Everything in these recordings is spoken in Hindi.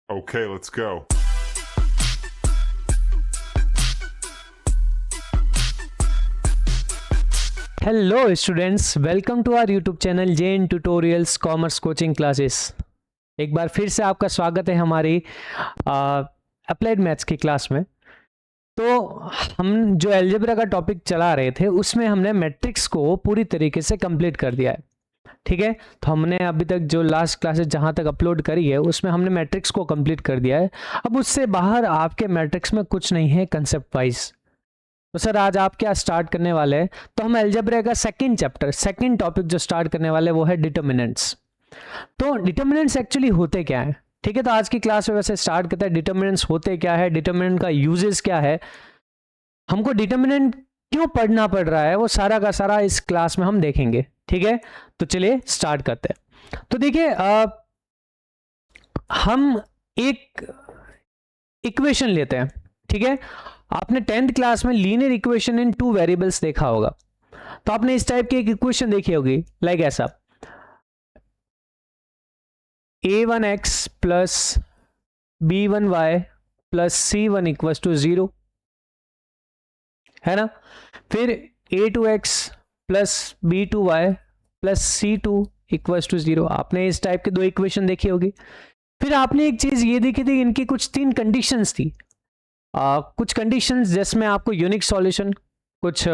Okay, let's go. Hello students, welcome to our YouTube channel JN tutorials commerce coaching classes. एक बार फिर से आपका स्वागत है हमारी अप्लाइड मैथ्स की क्लास में। तो हम जो अलजेब्रा का टॉपिक चला रहे थे उसमें हमने मैट्रिक्स को पूरी तरीके से कंप्लीट कर दिया है। ठीक है, तो हमने अभी तक जो लास्ट क्लासेस जहां तक अपलोड करी है उसमें हमने मैट्रिक्स को कंप्लीट कर दिया है। अब उससे बाहर आपके मैट्रिक्स में कुछ नहीं है कंसेप्ट वाइज। तो सर आज आप क्या स्टार्ट करने वाले हैं? तो हम अलजेब्रा का सेकंड चैप्टर, सेकंड टॉपिक जो स्टार्ट करने वाले वो है डिटर्मिनेंट्स। तो डिटर्मिनेंट्स एक्चुअली होते क्या है? ठीक है, तो आज की क्लास में वैसे स्टार्ट करते हैं डिटर्मिनेंट्स होते क्या है, डिटर्मिनेंट का यूजेस क्या है, हमको डिटर्मिनेंट क्यों पढ़ना पड़ रहा है, वो सारा का सारा इस क्लास में हम देखेंगे। ठीक है, तो चलिए स्टार्ट करते हैं। तो देखिए हम एक इक्वेशन लेते हैं। ठीक है, आपने 10th क्लास में linear equation in two variables देखा होगा। तो आपने इस टाइप की एक इक्वेशन देखी होगी, लाइक ऐसा a1x plus b1y plus c1 equals to 0 है ना। फिर a2x plus b2y plus c2 equals to 0। आपने इस टाइप के दो इक्वेशन देखी होगी। फिर आपने एक चीज ये देखी थी, इनकी कुछ 3 कंडीशंस थी। कुछ कंडीशंस जिसमें आपको यूनिक सॉल्यूशन, कुछ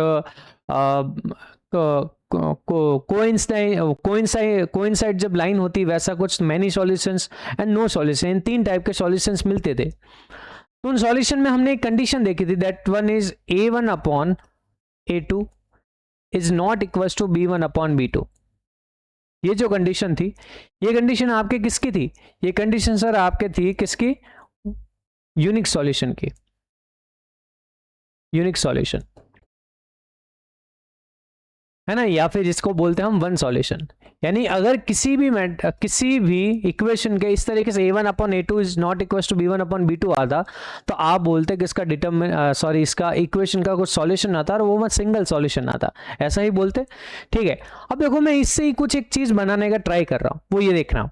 कोइंसाइड जब लाइन होती वैसा कुछ, many solutions and no solution, इन 3 टाइप के सॉल्यूशंस मिलते थे। तो उन सॉल्यूशन में हमने एक कंडीशन देखी थी, that one is a1 upon a2 is not equals to b1 upon b2। ये जो कंडीशन थी, ये कंडीशन आपके किसकी थी? ये कंडीशन सर आपके थी किसकी? यूनिक सॉल्यूशन की, यूनिक सॉल्यूशन है ना, या फिर जिसको बोलते हैं हम वन सॉल्यूशन। यानी अगर किसी भी इक्वेशन के इस तरीके से a1 upon a2 is not equal to b1 upon b2 आता, तो आप बोलते कि इसका इसका इक्वेशन का कुछ सॉल्यूशन आता और वो सिंगल सॉल्यूशन आता, ऐसा ही बोलते। ठीक है, अब देखो मैं इससे ही कुछ एक चीज बनाने का ट्राई कर रहा हूं, वो ये देखना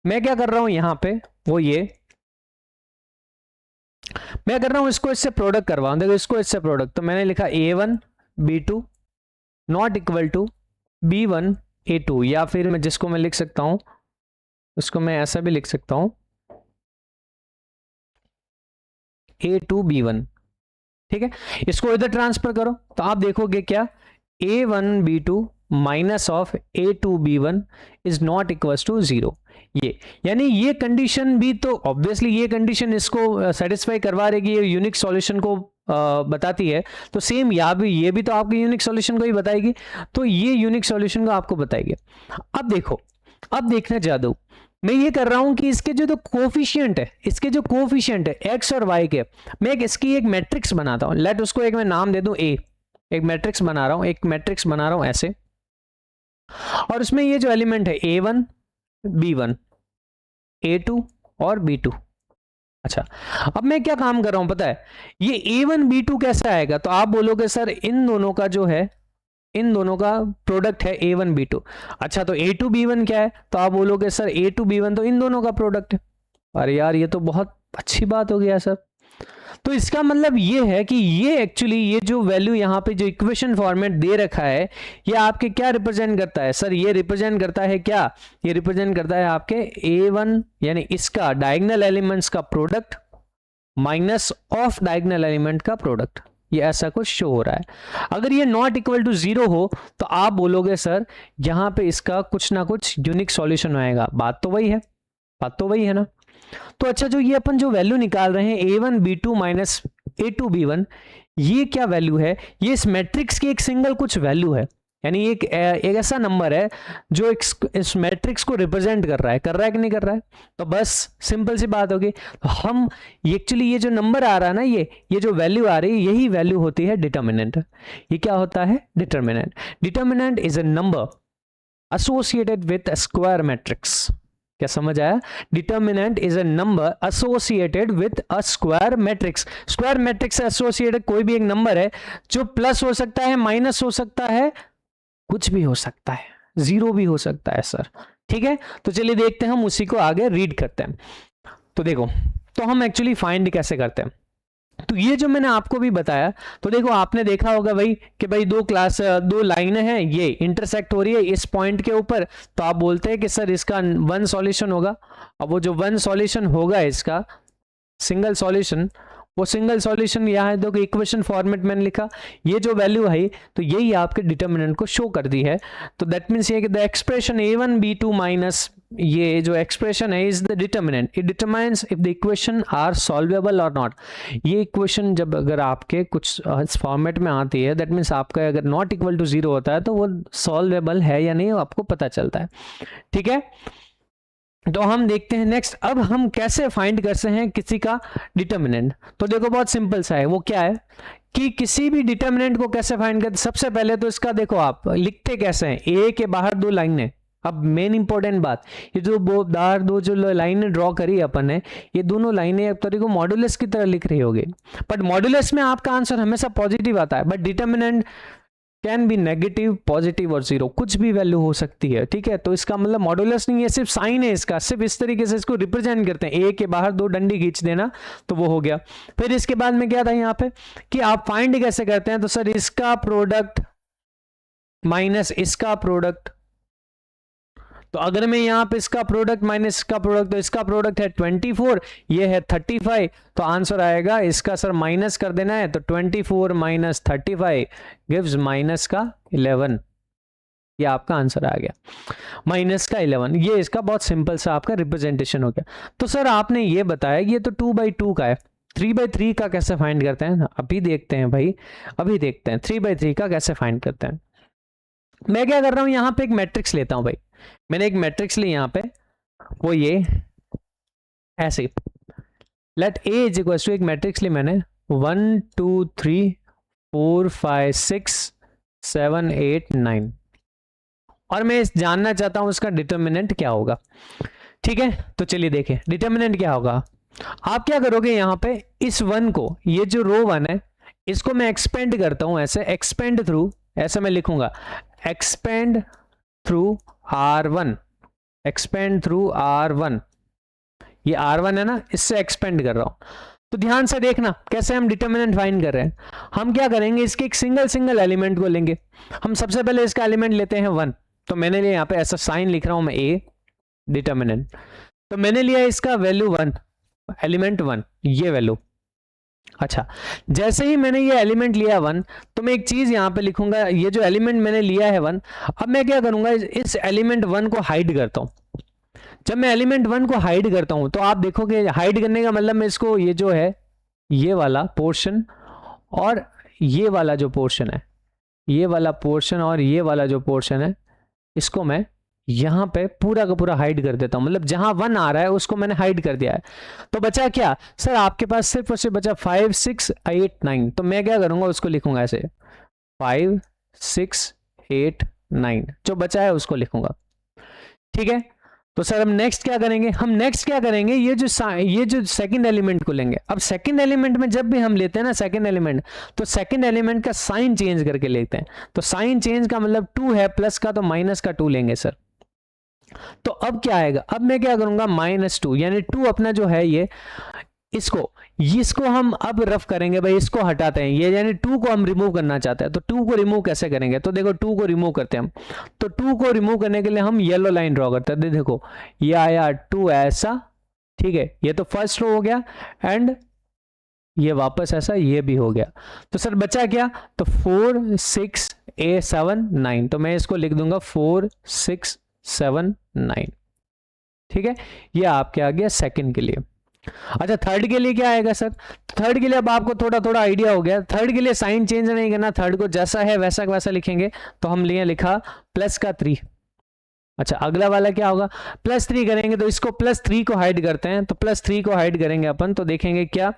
मैं क्या कर रहा हूं यहां पे, वो ये मैं कर रहा हूं, इसको इससे प्रोडक्ट करवाऊं। देखो इसको इससे प्रोडक्ट, तो मैंने लिखा a1 b2 not equal to b1 a2, या फिर मैं जिसको मैं लिख सकता हूं उसको मैं ऐसा भी लिख सकता हूं a2 b1। ठीक है, इसको इधर ट्रांसफर करो तो आप देखोगे क्या, a1 b2 minus of a2 b1 is not equal to 0। ये यानी ये कंडीशन भी तो ऑब्वियसली ये कंडीशन इसको सेटिस्फाई करवा रहेगी, ये यूनिक सॉल्यूशन को बताती है। तो सेम ये भी तो आपके यूनिक सॉल्यूशन को ही बताएगी, तो ये यूनिक सॉल्यूशन को आपको बताएगी। अब देखो, अब देखना जादू, मैं ये कर रहा हूं कि इसके जो कोफिशिएंट है, इसके जो कोफिशिएंट है x और y के, मैं इसकी एक मैट्रिक्स बनाता हूं। लेट उसको एक मैं नाम दे दूं a, एक मैट्रिक्स बना रहा हूं, एक मैट्रिक्स बना रहा हूं ऐसे, और उसमें ये जो एलिमेंट है a1 b1 a2 और b2। अच्छा, अब मैं क्या काम कर रहा हूं पता है, ये a1 b2 कैसे आएगा? तो आप बोलोगे सर इन दोनों का जो है, इन दोनों का प्रोडक्ट है a1 b2। अच्छा, तो a2 b1 क्या है? तो आप बोलोगे सर a2 b1 तो इन दोनों का प्रोडक्ट है। अरे यार ये तो बहुत अच्छी बात हो गया सर। तो इसका मतलब ये है कि ये एक्चुअली ये जो वैल्यू यहाँ पे जो इक्वेशन फॉर्मेट दे रखा है, ये आपके क्या रिप्रेजेंट करता है सर? ये रिप्रेजेंट करता है क्या? ये रिप्रेजेंट करता है आपके a1 यानी इसका डायगोनल एलिमेंट्स का product minus of diagonal element का प्रोडक्ट, ये ऐसा कुछ शो हो रहा है। अगर ये नॉट इक्वल टू 0 हो तो आप बोलोगे सर यहां पे इसका कुछ ना कुछ यूनिक सॉल्यूशन आएगा। बात तो वही है, बात तो वही है ना। तो अच्छा, जो ये अपन जो वैल्यू निकाल रहे हैं a1 b2 minus a2 b1, ये क्या वैल्यू है? ये इस मैट्रिक्स की एक सिंगल कुछ वैल्यू है, यानी एक ऐसा नंबर है जो इस मैट्रिक्स को रिप्रेजेंट कर रहा है कि नहीं कर रहा है? तो बस सिंपल सी बात होगी, तो हम एक्चुअली ये जो नंबर आ रहा है ना, ये जो वैल्यू आ रही है, यही वैल्यू होती है डिटर्मिनेंट। ये क्या होता है? Determinant. Determinant is a number associated with a square matrix. क्या समझ आया? Determinant is a number associated with a square matrix. Square matrix से एसोसिएटेड कोई भी एक नंबर है जो प्लस हो सकता है, माइनस हो सकता है, कुछ भी हो सकता है, 0 भी हो सकता है सर। ठीक है, तो चलिए देखते हैं, हम उसी को आगे रीड करते हैं। तो देखो, तो हम एक्चुअली फाइंड कैसे करते हैं, तो ये जो मैंने आपको भी बताया, तो देखो आपने देखा होगा भाई कि भाई दो लाइनें हैं, ये इंटरसेक्ट हो रही है इस पॉइंट के ऊपर, तो आप बोलते हैं कि सर इसका वन सॉल्यूशन होगा। अब वो जो वन सॉल्यूशन होगा इसका सिंगल सॉल्यूशन, वो सिंगल सॉल्यूशन यहाँ है, देखो इक्वेशन फॉर्मेट मैंने लिखा, ये जो वैल्यू है तो यही आपके डिटर्मिनेंट को शो कर दी है। तो दैट मीन्स ये कि the expression a1 b2 minus ये जो एक्सप्रेशन है is the determinant, it determines if the equation are solvable और नॉट। ये इक्वेशन जब अगर आपके कुछ फॉर्मेट में आती है, दैट मीन्स आपका अगर नॉट इक्वल टू जीरो होता है तो वो सॉल्वेबल है या नहीं वो आपको पता चलता है। ठीक है, तो हम देखते हैं नेक्स्ट, अब हम कैसे फाइंड कर सकते हैं किसी का डिटर्मिनेंट। तो देखो बहुत सिंपल सा है, वो क्या है कि किसी भी डिटर्मिनेंट को कैसे फाइंड करते, सबसे पहले तो इसका देखो आप लिखते कैसे हैं, ए के बाहर दो लाइनें। अब मेन इंपॉर्टेंट बात, ये जो बाहर दो जो लाइनें ड्रॉ करी अपन ने, ये दोनों लाइनें एक तरीके को मॉड्यूलस की तरह लिख रही होगी, बट मॉड्यूलस में आपका आंसर हमेशा पॉजिटिव आता है, but determinant can be negative, positive और जीरो, कुछ भी वैल्यू हो सकती है। ठीक है, तो इसका मतलब मॉड्यूलस नहीं है, सिर्फ साइन है इसका, सिर्फ इस तरीके से इसको रिप्रेजेंट करते हैं, ए के बाहर दो डंडी खींच देना तो वो हो गया। फिर इसके बाद में क्या था यहाँ पे कि आप फाइंड कैसे करते हैं, तो सर इसका प्रोडक्ट माइनस इसका प्रोडक्ट, तो अगर मैं यहाँ पे इसका प्रोडक्ट माइनस इसका प्रोडक्ट, तो इसका प्रोडक्ट है 24, ये है 35, तो आंसर आएगा इसका सर माइनस कर देना है, तो 24 माइनस 35 गिव्स माइनस का 11, ये आपका आंसर आ गया माइनस का 11। ये इसका बहुत सिंपल सा आपका रिप्रेजेंटेशन हो गया। तो सर आपने ये बताया ये तो 2/2 का है, 3/3 का कैसे फाइंड करते हैं, अभी देखते हैं भाई, अभी देखते हैं 3/3 का कैसे फाइंड करते हैं। मैं क्या कर रहा हूं, यहाँ पे एक मैट्रिक्स लेता हूं भाई, मैंने एक मैट्रिक्स ली यहाँ पे, वो ये ऐसे let A is equal to, एक मैट्रिक्स ली मैंने 1 2 3 4 5 6 7 8 9, और मैं इस जानना चाहता हूं इसका डिटर्मिनेंट क्या होगा। ठीक है, तो चलिए देखें डिटर्मिनेंट क्या होगा। आप क्या करोगे, यहाँ पे इस 1 को, ये जो रो 1 है इसको मैं एक्सपेंड करता हूं, ऐसे एक्सपेंड थ्रू, ऐसे मैं लिखूंगा expand through R1, expand through R1, ये R1 है ना, इससे एक्सपेंड कर रहा हूं। तो ध्यान से देखना कैसे हम डिटर्मिनेंट फाइंड कर रहे हैं। हम क्या करेंगे, इसके एक सिंगल एलिमेंट को लेंगे, हम सबसे पहले इसका एलिमेंट लेते हैं 1, तो मैंने लिया यहाँ पे ऐसा साइन लिख रहा हूं मैं A डिटर्मिनेंट, तो मैंने लिया इसका वैल्यू 1, एलिमेंट 1, ये वैल्यू। अच्छा, जैसे ही मैंने ये एलिमेंट लिया 1, तो मैं एक चीज यहां पे लिखूंगा, ये जो एलिमेंट मैंने लिया है 1, अब मैं क्या करूंगा, इस एलिमेंट 1 को हाइड करता हूं। जब मैं एलिमेंट 1 को हाइड करता हूं तो आप देखोगे हाइड करने का मतलब मैं इसको, ये जो है ये वाला पोर्शन और ये वाला जो पोर्शन है, ये वाला पोर्शन और ये वाला जो पोर्शन है, इसको मैं यहां पे पूरा का पूरा हाइड कर देता हूं, मतलब जहां 1 आ रहा है उसको मैंने हाइड कर दिया है। तो बचा क्या सर, आपके पास सिर्फ और सिर्फ बचा 5 6 8 9, तो मैं क्या करूंगा उसको लिखूंगा ऐसे 5 6 8 9, जो बचा है उसको लिखूंगा। ठीक है, तो सर हम नेक्स्ट क्या करेंगे, हम नेक्स्ट क्या करेंगे, ये जो सेकंड एलिमेंट को लेंगे। अब सेकंड एलिमेंट में जब भी हम लेते हैं ना सेकंड एलिमेंट, तो सेकंड एलिमेंट का साइन चेंज करके लेते हैं, तो साइन चेंज का मतलब 2 है प्लस का, तो माइनस का 2 लेंगे सर। तो अब क्या आएगा, अब मैं क्या करूंगा -2, यानी 2 अपना जो है ये इसको हम अब रफ करेंगे भाई, इसको हटाते हैं, ये यानी 2 को हम रिमूव करना चाहते हैं। तो 2 को रिमूव कैसे करेंगे, तो देखो 2 को रिमूव करते हैं हम, तो 2 को रिमूव करने के लिए हम येलो लाइन ड्रॉ करते हैं। देखो ये आया 2 ऐसा, ठीक है, ये तो फर्स्ट रो हो गया, एंड ये वापस ऐसा, ये भी हो गया। तो सर बचा क्या, तो 4 6 8 7 9, तो मैं इसको लिख दूंगा 4 6 7 9। ठीक है, ये आपके आ गया सेकंड के लिए। अच्छा, थर्ड के लिए क्या आएगा सर, थर्ड के लिए अब आपको थोड़ा थोड़ा आइडिया हो गया। थर्ड के लिए साइन चेंज नहीं करना, थर्ड को जैसा है वैसा वैसा लिखेंगे। तो हम लिए लिखा +3। अच्छा, अगला वाला क्या होगा, +3 करेंगे, तो इसको +3 को हाइड करते हैं, तो +3 को हाइड करेंगे अपन, तो देखेंगे क्या,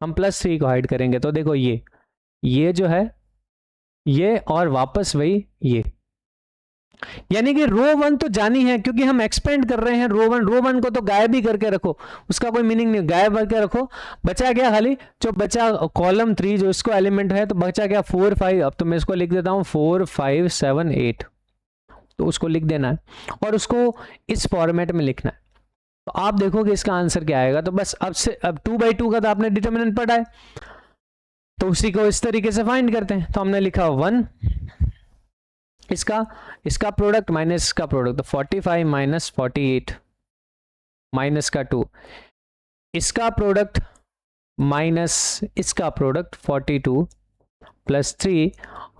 हम +3 को हाइड करेंगे, तो देखो ये जो है ये, और वापस वही ये, यानी कि रो 1 तो जानी है, क्योंकि हम एक्सपेंड कर रहे हैं रो 1 को तो गायब ही करके रखो, उसका कोई मीनिंग नहीं, गायब करके रखो। बचा गया खाली जो बचा कॉलम 3 जो इसको एलिमेंट है, तो बचा गया 4 5, अब तो मैं इसको लिख देता हूं 4 5 7 8, तो उसको लिख देना है और उसको इस फॉर्मेट में लिखना है। तो आप देखोगे इसका आंसर क्या आएगा। तो बस अब 2/2 का तो आपने डिटर्मिनेंट पढ़ा है, तो उसी को इस तरीके से फाइंड करते हैं। तो हमने लिखा 1, इसका प्रोडक्ट माइनस इसका प्रोडक्ट, तो 45 माइनस 48 माइनस का 2, इसका प्रोडक्ट माइनस इसका प्रोडक्ट 42 प्लस 3,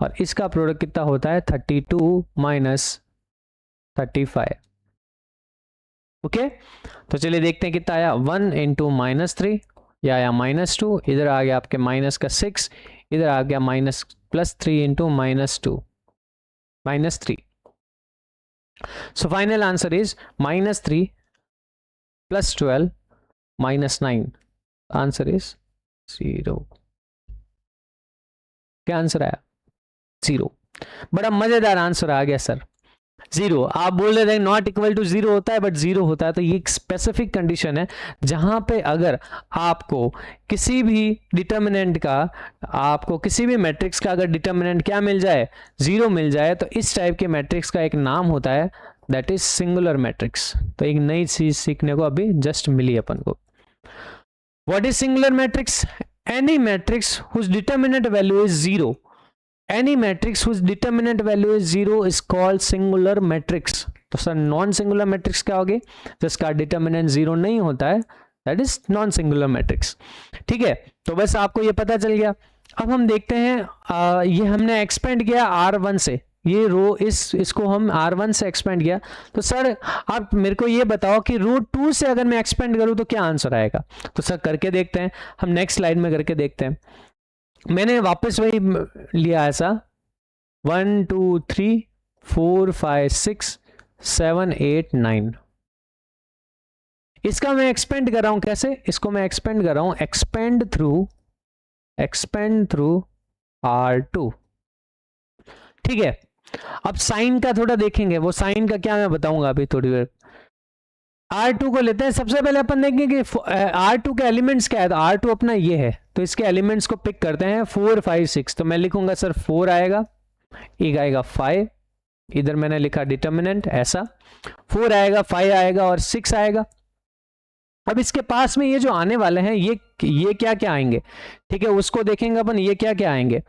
और इसका प्रोडक्ट कितना होता है 32 माइनस 35। ओके, तो चलिए देखते हैं कितना आया। 1 इंटू माइनस 3, या आया -2, इधर आ गया आपके माइनस का 6, इधर आ गया minus plus 3 into -2 -3। So final answer is -3 plus 12 -9। Answer is 0। क्या आंसर आया? 0। बड़ा मजेदार आंसर आ गया सर, 0। आप बोल रहे थे नॉट इक्वल टू 0 होता है, बट 0 होता है। तो ये एक स्पेसिफिक कंडीशन है जहां पे अगर आपको किसी भी डिटर्मिनेंट का, आपको किसी भी मैट्रिक्स का अगर डिटर्मिनेंट क्या मिल जाए, 0 मिल जाए, तो इस टाइप के मैट्रिक्स का एक नाम होता है, दैट इज सिंगुलर मैट्रिक्स। तो एक नई चीज सीखने को अभी जस्ट मिली अपन को। What is singular matrix? Any matrix whose determinant value is 0, any matrix whose determinant value is 0 is called singular matrix। तो सर नॉन सिंगुलर मैट्रिक्स क्या होगी? जिसका डिटर्मिनेंट 0 नहीं होता है, that is non singular matrix. ठीक है, तो बस आपको ये पता चल गया। अब हम देखते हैं, ये हमने एक्सपेंड किया R1 से, ये रो इसको हम R1 से एक्सपेंड किया। तो सर आप मेरे को ये बताओ कि रो 2 से अगर मैं एक्सपेंड करूं तो क्या आंसर आएगा? तो सर करके देखते हैं, हम नेक्स्ट स्लाइड में करके देखते हैं। मैंने वापस वही लिया ऐसा 1 2 3 4 5 6 7 8 9। इसका मैं एक्सपेंड कर रहा हूं, कैसे? इसको मैं एक्सपेंड कर रहा हूं, एक्सपेंड थ्रू R2। ठीक है, अब साइन का थोड़ा देखेंगे, वो साइन का क्या मैं बताऊंगा अभी थोड़ी देर। R2 को लेते हैं। सबसे पहले अपन देखेंगे कि R2 के एलिमेंट्स क्या है। तो R2 अपना ये है, तो इसके एलिमेंट्स को पिक करते हैं 4 5 6। तो मैं लिखूंगा सर 4 आएगा, एक आएगा 5, इधर मैंने लिखा डिटर्मिनेंट ऐसा, 4 आएगा, 5 आएगा और 6 आएगा। अब इसके पास में ये जो आने वाले हैं, ये क्या क्या आएंगे, ठीक है, उसको देखेंगे अपन, ये क्या क्या आएंगे।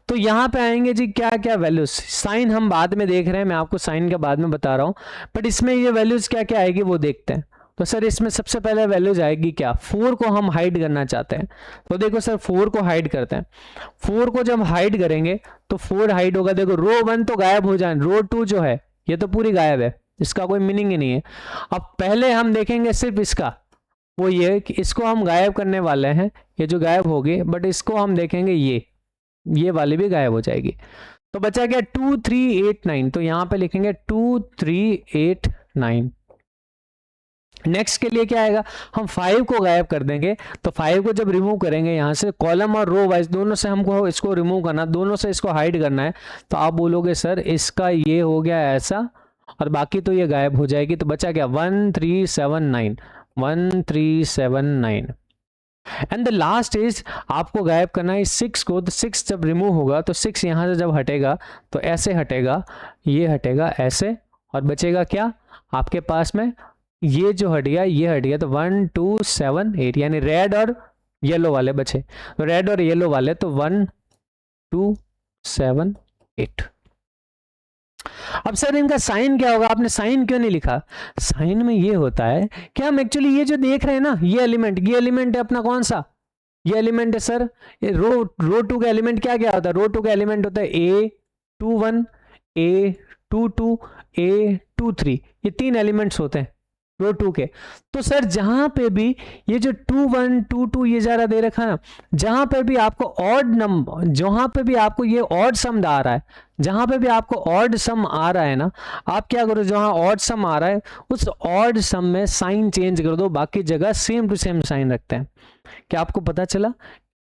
तो यहां पे आएंगे जी क्या क्या वैल्यूज। साइन हम बाद में देख रहे हैं, मैं आपको साइन के बाद में बता रहा हूं, बट इसमें ये वैल्यूज क्या क्या आएगी वो देखते हैं। तो सर इसमें सबसे पहले वैल्यूज आएगी क्या, 4 को हम हाइड करना चाहते हैं। तो देखो सर 4 को हाइड करते हैं। 4 को जब हाइड करेंगे तो 4 हाइड होगा, देखो रो 1 तो गायब हो जाए, रो 2 जो है ये तो पूरी गायब है, इसका कोई मीनिंग ही नहीं है। अब पहले हम देखेंगे सिर्फ इसका, वो ये कि इसको हम गायब करने वाले हैं, ये जो गायब होगी, बट इसको हम देखेंगे ये वाली भी गायब हो जाएगी। तो बचा क्या 2 3 8 9। तो यहां पे लिखेंगे 2 3 8 9। नेक्स्ट के लिए क्या आएगा, हम 5 को गायब कर देंगे। तो 5 को जब रिमूव करेंगे यहां से, कॉलम और रो वाइज दोनों से हमको इसको रिमूव करना, दोनों से इसको हाइड करना है। तो आप बोलोगे सर इसका ये हो गया ऐसा, और बाकी तो ये गायब हो जाएगी। तो बचा क्या 1 3 7 9, 1 3 7 9। एंड द लास्ट इज आपको गायब करना है 6 को। तो 6 जब रिमूव होगा तो 6 यहां से जब हटेगा तो ऐसे हटेगा, ये हटेगा ऐसे, और बचेगा क्या आपके पास में, ये जो हट गया ये हट गया। तो 1 2 7 8, यानी रेड और येलो वाले बचे। तो रेड और येलो वाले, तो 1 2 7 8। अब सर इनका साइन क्या होगा, आपने साइन क्यों नहीं लिखा? साइन में ये होता है कि हम एक्चुअली ये जो देख रहे हैं ना, ये एलिमेंट है अपना कौन सा, ये एलिमेंट है सर, ये रो 2 का एलिमेंट क्या क्या होता है, रो 2 का एलिमेंट होता है A21 A22 A23, ये 3 एलिमेंट्स होते हैं रो 2 के। तो सर जहां पे भी ये जो 2 1 2 2 ये जरा दे रखा है ना, जहां पे भी आपको ऑड नंबर, जहां पे भी आपको ये ऑड सम आ रहा है, जहां पे भी आपको ऑड सम आ रहा है ना, आप क्या करो, जहां ऑड सम आ रहा है उस ऑड सम में साइन चेंज कर दो, बाकी जगह सेम टू सेम साइन रखते हैं। क्या आपको पता चला?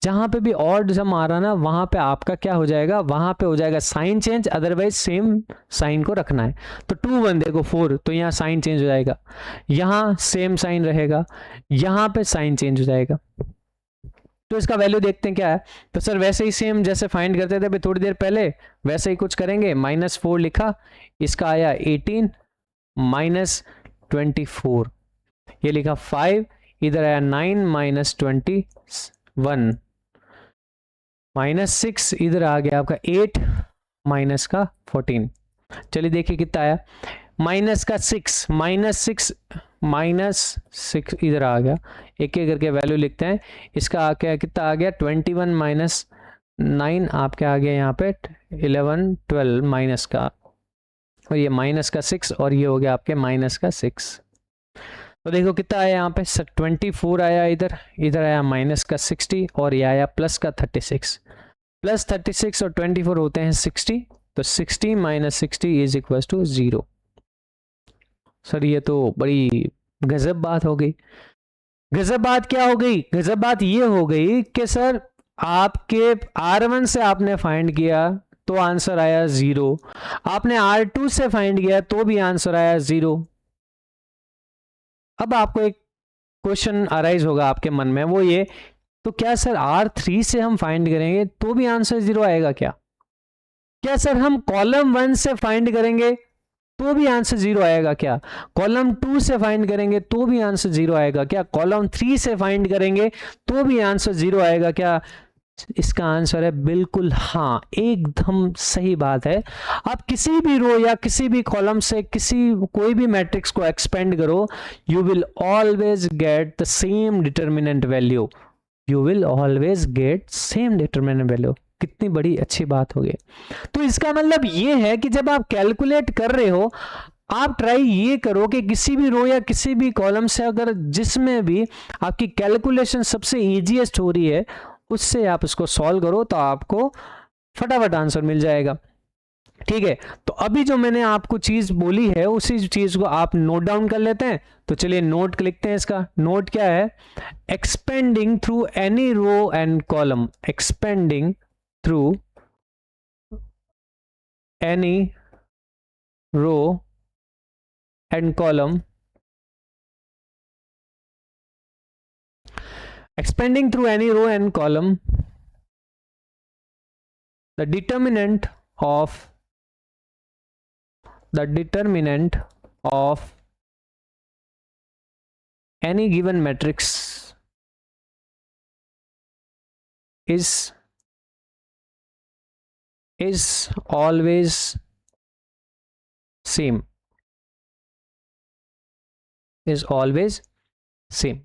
जहां पे भी ऑड सम आ रहा ना, वहां पे आपका क्या हो जाएगा, वहां पे हो जाएगा sign change, otherwise same sign को रखना है। तो 2 1 देखो 4, तो यहाँ साइन चेंज हो जाएगा, यहाँ सेम साइन रहेगा, यहाँ पे साइन चेंज हो जाएगा। तो इसका वैल्यू देखते हैं क्या है। तो सर वैसे ही सेम जैसे फाइंड करते थे अभी थोड़ी देर पहले, वैसे ही कुछ करेंगे। -4 लिखा, इसका आया 18 -24। ये लिखा 5, इधर आया 9 माइनस 21 माइनस 6, इधर आ गया आपका 8 माइनस का 14। चलिए देखिए कितना आया, माइनस का 6 माइनस 6 इधर आ गया, एक एक करके वैल्यू लिखते हैं। इसका आ गया कितना आ गया 21 माइनस 9 आपके आ गया यहाँ पे 11 12 माइनस का, और ये माइनस का 6 और ये हो गया आपके माइनस का 6। तो देखो कितना आया यहाँ पे 24 आया, इधर इधर आया माइनस का 60 और ये आया प्लस का 36। प्लस 36 और 24 होते हैं 60, तो 60 minus 60 is equal to 0। Sir ये तो बड़ी गजब बात हो गई। गजब बात क्या हो गई? गजब बात ये हो गई कि सर आपके R1 से आपने फाइंड किया तो आंसर आया 0, आपने R2 से फाइंड किया तो भी आंसर आया 0। अब आपको एक क्वेश्चन अराइज होगा आपके मन में, वो ये, तो क्या सर R3 से हम फाइंड करेंगे तो भी आंसर 0 आएगा क्या? क्या सर हम कॉलम 1 से फाइंड करेंगे तो भी आंसर 0 आएगा क्या? कॉलम 2 से फाइंड करेंगे तो भी आंसर 0 आएगा क्या? कॉलम 3 से फाइंड करेंगे तो भी आंसर 0 आएगा क्या? इसका आंसर है बिल्कुल हाँ, एकदम सही बात है। आप किसी भी रो या किसी भी कॉलम से कोई भी मैट्रिक्स को एक्सपेंड करो, you will always get the same determinant value, you will always get same determinant value. कितनी बड़ी अच्छी बात होगी। तो इसका मतलब ये है कि जब आप कैलकुलेट कर रहे हो, आप ट्राई ये करो कि किसी भी रो या किसी भी कॉलम से अगर जिसमें भी आपकी कैलकुलेशन सबसे इजीएस्ट हो रही है, उससे आप इसको सॉल्व करो तो आपको फटाफट आंसर मिल जाएगा। ठीक है, तो अभी जो मैंने आपको चीज बोली है उसी चीज को आप नोट डाउन कर लेते हैं। तो चलिए नोट लिखते हैं। इसका नोट क्या है? Expanding through any row and column, expanding through any row and column, expanding through any row and column, the determinant of any given matrix is always same, is always same।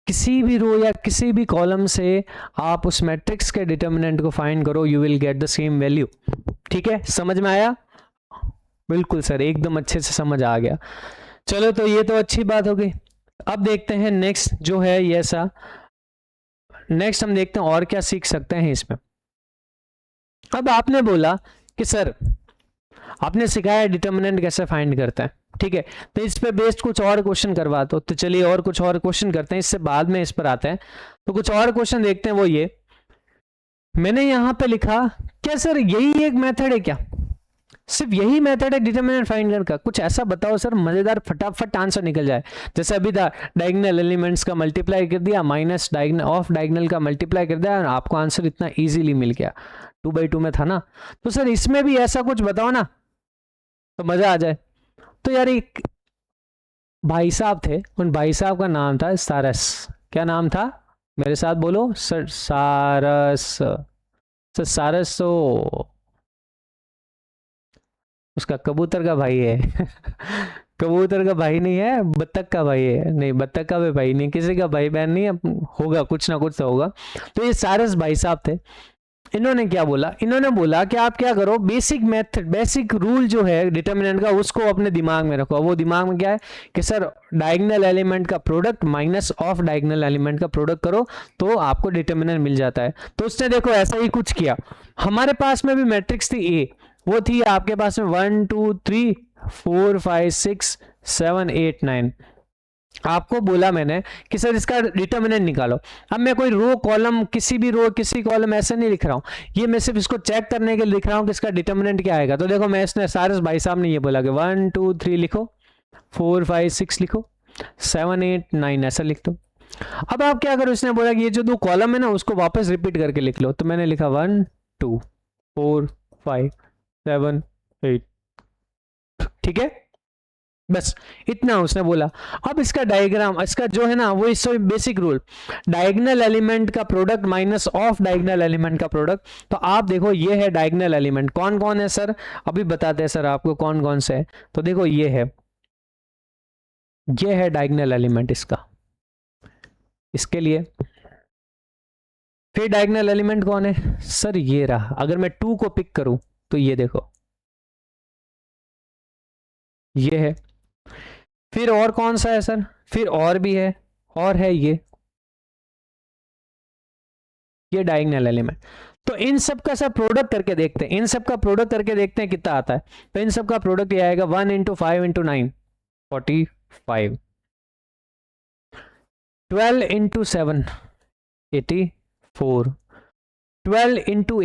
किसी भी रो या किसी भी कॉलम से आप उस मैट्रिक्स के डिटर्मिनेंट को फाइंड करो, you will get the same value. ठीक है, समझ में आया? बिल्कुल सर, एकदम अच्छे से समझ आ गया। चलो तो ये तो अच्छी बात हो गई। अब देखते हैं नेक्स्ट जो है ये सा, नेक्स्ट हम देखते हैं और क्या सीख सकते हैं इसमें। अब आपने बोला कि सर आपने सिखाया डिटर्मिनेंट कैसे फाइंड करते हैं, ठीक है, तो इस पे बेस्ड कुछ और क्वेश्चन करवा दो। तो चलिए और कुछ और क्वेश्चन करते हैं, इससे बाद में इस पर आते हैं। तो कुछ और क्वेश्चन देखते हैं। वो ये मैंने यहां पे लिखा, क्या सर यही एक मेथड है क्या? सिर्फ यही मेथड है डिटर्मिनेंट फाइंड करने का? कुछ ऐसा बताओ सर, मजेदार, फटाफट आंसर निकल जाए। जैसे अभी था डायगोनल एलिमेंट्स का मल्टीप्लाई कर दिया, माइनस ऑफ डायगोनल का मल्टीप्लाई कर दिया, आपको आंसर इतना इजीली मिल गया। 2/2 में था ना, तो सर इसमें भी ऐसा कुछ बताओ ना, तो मजा आ जाए। तो यार एक भाई साहब थे, उन भाई साहब का नाम था सारस। क्या नाम था? मेरे साथ बोलो सर, सारस। सर सारस तो उसका कबूतर का भाई है। कबूतर का भाई नहीं है, बत्तख का भाई है। नहीं, बत्तख का भी भाई नहीं, किसी का भाई बहन नहीं है, होगा कुछ ना कुछ तो होगा। तो ये सारस भाई साहब थे। इन्होंने क्या बोला? इन्होंने बोला कि आप क्या करो, बेसिक मेथड, बेसिक रूल जो है डिटर्मिनेंट का, उसको अपने दिमाग में रखो। वो दिमाग में क्या है कि सर डायगोनल एलिमेंट का product minus of diagonal element का प्रोडक्ट करो तो आपको डिटर्मिनेंट मिल जाता है। तो उसने देखो ऐसा ही कुछ किया। हमारे पास में भी मैट्रिक्स थी ए, वो थी आपके पास में 1 2 3 4 5 6 7 8 9। आपको बोला मैंने कि सर इसका डिटर्मिनेंट निकालो। अब मैं कोई रो कॉलम, किसी भी रो किसी कॉलम ऐसे नहीं लिख रहा हूं, ये मैं सिर्फ इसको चेक करने के लिए लिख रहा हूं कि इसका डिटर्मिनेंट क्या आएगा। तो देखो मैं, इसने सारस भाई साहब ने ये बोला कि 1 2 3 लिखो, 4 5 6 लिखो, 7 8 9 ऐसा लिख दो। अब आप क्या करो, इसने बोला कि ये जो दो कॉलम है ना उसको वापस रिपीट करके लिख लो। तो मैंने लिखा 1 2 4 5 7 8। ठीक है, बस इतना उसने बोला। अब इसका डायग्राम, इसका जो है ना वो इस बेसिक रूल, डायगोनल एलिमेंट का product minus of diagonal element का प्रोडक्ट। तो आप देखो ये है डायगोनल एलिमेंट, कौन कौन है सर, अभी बताते हैं सर आपको कौन कौन से है। तो देखो ये है डायगोनल एलिमेंट इसका, इसके लिए। फिर डायगोनल एलिमेंट कौन है सर, ये रहा। अगर मैं 2 को पिक करूं तो ये देखो ये है। फिर और कौन सा है सर, फिर और भी है, और है ये डायगोनल एलिमेंट। तो इन सब का सब प्रोडक्ट करके देखते हैं, इन सब का प्रोडक्ट करके देखते हैं कितना आता है। तो इन सब का प्रोडक्ट ये आएगा 1 into 5 into 9 45, 12 into 7 84, 12 into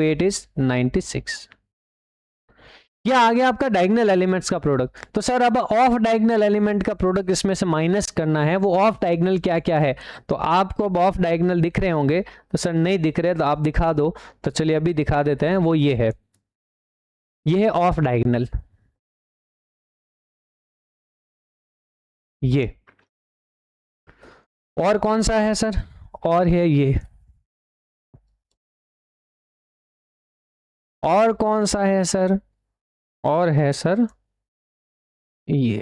8 is 96। यह आ गया आपका डायगोनल एलिमेंट्स का प्रोडक्ट। तो सर अब ऑफ डायगोनल एलिमेंट का प्रोडक्ट इसमें से माइनस करना है, वो ऑफ डायगोनल क्या क्या है। तो आपको अब ऑफ डायगोनल दिख रहे होंगे, तो सर नहीं दिख रहे तो आप दिखा दो। तो चलिए अभी दिखा देते हैं। वो ये है ऑफ डायगोनल, ये। और कौन सा है सर, और है ये। और कौन सा है सर, और है सर ये।